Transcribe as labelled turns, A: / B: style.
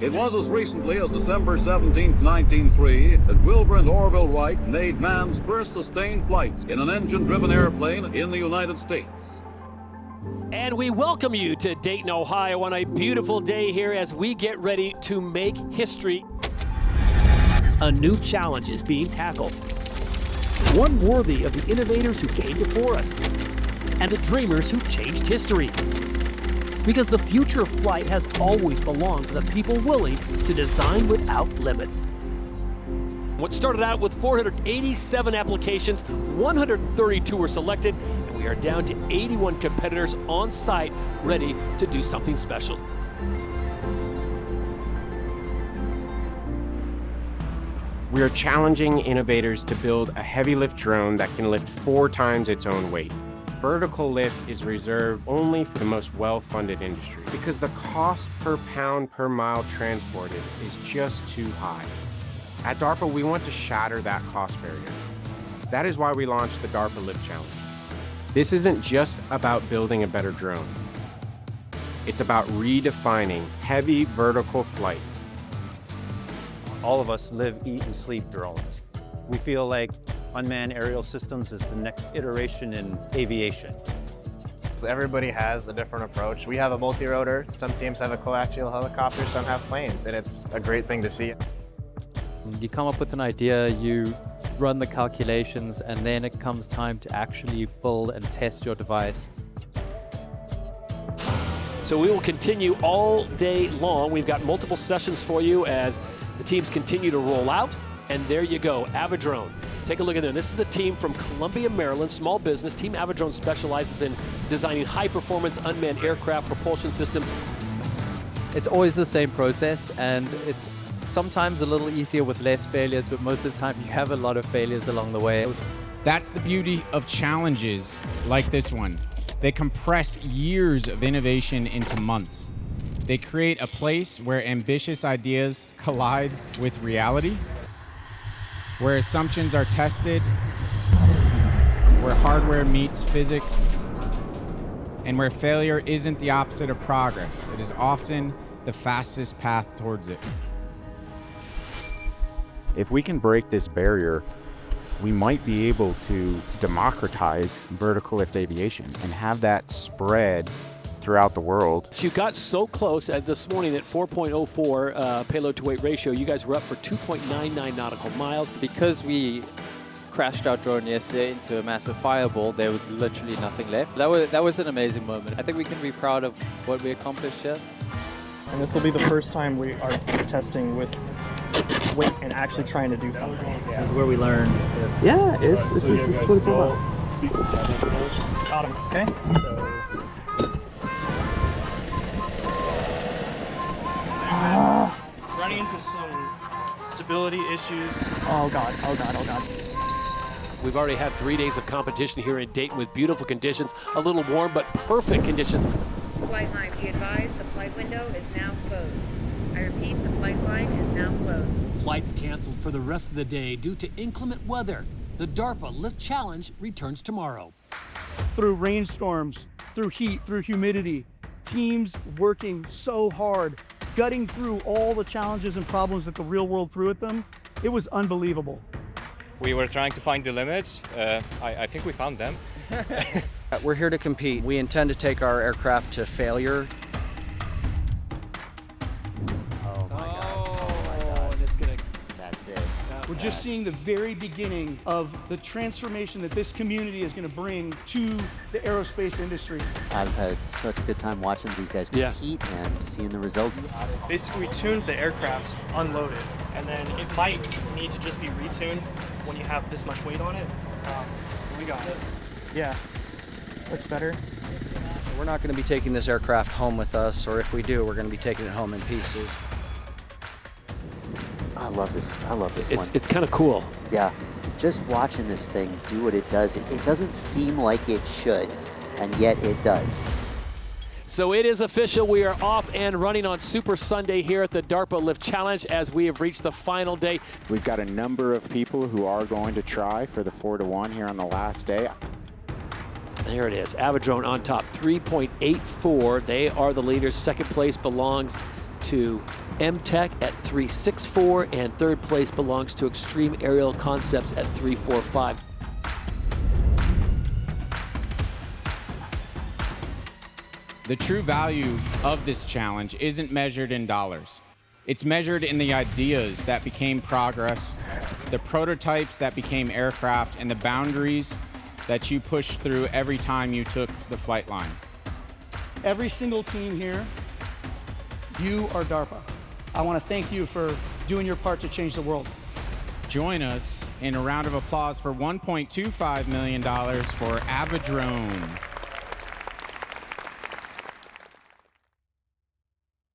A: It was as recently as December 17, 1903, that Wilbur and Orville Wright made man's first sustained flight in an engine-driven airplane in the United States.
B: And we welcome you to Dayton, Ohio on a beautiful day here as we get ready to make history. A new challenge is being tackled. One worthy of the innovators who came before us and the dreamers who changed history. Because the future of flight has always belonged to the people willing to design without limits. What started out with 487 applications, 132 were selected, and we are down to 81 competitors on site ready to do something special.
C: We are challenging innovators to build a heavy lift drone that can lift 4 times its own weight. Vertical lift is reserved only for the most well-funded industry because the cost per pound per mile transported is just too high. At DARPA, we want to shatter that cost barrier. That is why we launched the DARPA Lift Challenge. This isn't just about building a better drone. It's about redefining heavy vertical flight.
D: All of us live, eat, and sleep drones. We feel like unmanned aerial systems is the next iteration in aviation.
E: So everybody has a different approach. We have a multirotor, some teams have a coaxial helicopter, some have planes, and it's a great thing to see.
F: You come up with an idea, you run the calculations, and then it comes time to actually build and test your device.
B: So we will continue all day long. We've got multiple sessions for you as the teams continue to roll out. And there you go, Avidrone. Take a look at there. This is a team from Columbia, Maryland, small business. Team Avidrone specializes in designing high-performance unmanned aircraft propulsion systems.
F: It's always the same process, and it's sometimes a little easier with less failures, but most of the time you have a lot of failures along the way.
G: That's the beauty of challenges like this one. They compress years of innovation into months. They create a place where ambitious ideas collide with reality, where assumptions are tested, where hardware meets physics, and where failure isn't the opposite of progress. It is often the fastest path towards it.
H: If we can break this barrier, we might be able to democratize vertical lift aviation and have that spread throughout the world.
B: You got so close this morning at 4.04 payload-to-weight ratio. You guys were up for 2.99 nautical miles.
F: Because we crashed our drone yesterday into a massive fireball, there was literally nothing left. That was an amazing moment. I think we can be proud of what we accomplished here.
I: And this will be the first time we are testing with weight and actually trying to do something.
F: This is where we learn.
I: Yeah, this is what it's all about. Got him, okay? Running into some stability issues. Oh God, oh God, oh God.
B: We've already had 3 days of competition here in Dayton with beautiful conditions, a little warm, but perfect conditions.
J: Flight line, be advised, the flight window is now closed. I repeat, the flight line is now closed.
B: Flights canceled for the rest of the day due to inclement weather. The DARPA Lift Challenge returns tomorrow.
K: Through rainstorms, through heat, through humidity, teams working so hard, gutting through all the challenges and problems that the real world threw at them. It was unbelievable.
L: We were trying to find the limits. I think we found them.
M: We're here to compete. We intend to take our aircraft to failure.
N: Oh my gosh.
B: And it's gonna...
N: That's it.
K: We're just seeing the very beginning of the transformation that this community is going to bring to the aerospace industry.
N: I've had such a good time watching these guys compete and seeing the results.
I: Basically, we tuned the aircraft unloaded, and then it might need to just be retuned when you have this much weight on it. We got it. Yeah, looks better.
M: We're not going to be taking this aircraft home with us, or if we do, we're going to be taking it home in pieces.
N: I love this one.
B: It's kind of cool.
N: Yeah, just watching this thing do what it does, it doesn't seem like it should, and yet it does.
B: So it is official. We are off and running on Super Sunday here at the DARPA Lift Challenge as we have reached the final day.
H: We've got a number of people who are going to try for the 4-to-1 here on the last day.
B: There it is, Aviadrone on top, 3.84. They are the leaders. Second place belongs to M-Tech at 3.64, and third place belongs to Extreme Aerial Concepts at 3.45.
G: The true value of this challenge isn't measured in dollars. It's measured in the ideas that became progress, the prototypes that became aircraft, and the boundaries that you pushed through every time you took the flight line.
K: Every single team here, you are DARPA. I want to thank you for doing your part to change the world.
G: Join us in a round of applause for $1.25 million for Aviadrone.